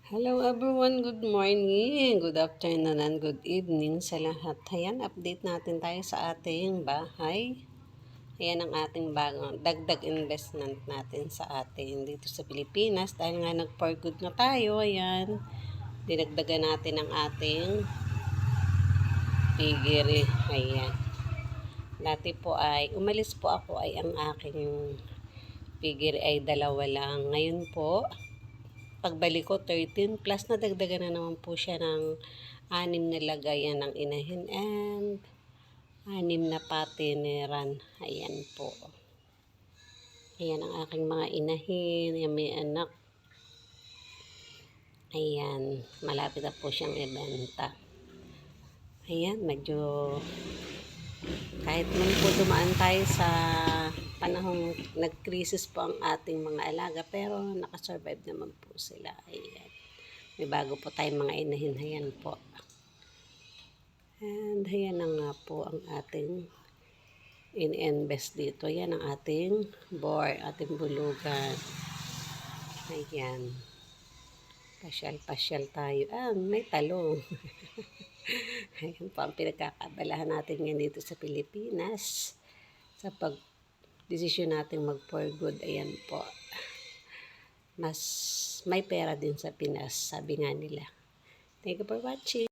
Hello everyone, good morning, good afternoon, and good evening sa lahat. Ayan, update natin tayo sa ating bahay. Ayan ang ating bagong dagdag investment natin sa atin dito sa Pilipinas. Dahil nga nag-for good na tayo, ayan, dinagdagan natin ang ating piggery. Ayan. Dati po ay, umalis po ako ay ang aking piggery ay 2 lang. Ngayon po, pagbalik ko 13 plus na dagdagan na naman po siya ng 6 na lagayan ng inahin and 6 na patineran. Ayan po. Ayan ang aking mga inahin. Ayan, may anak. Ayan. Malapit na po siyang ibenta. Ayan. Medyo kahit man po dumaan tayo sa panahong nag-crisis po ang ating mga alaga, pero nakasurvive naman po sila. Ayan. May bago po tayong mga inahin. Ayan po. And ayan na nga po ang ating in-invest dito. Ayan ang ating board, ating bulugan. Ayan. Pasyal-pasyal tayo. May talong. Ayan po ang pinagkakabalahan natin ngayon dito sa Pilipinas. Sa pag-desisyon natin mag-for good. Ayan po. Mas may pera din sa Pinas, sabi nga nila. Thank you for watching.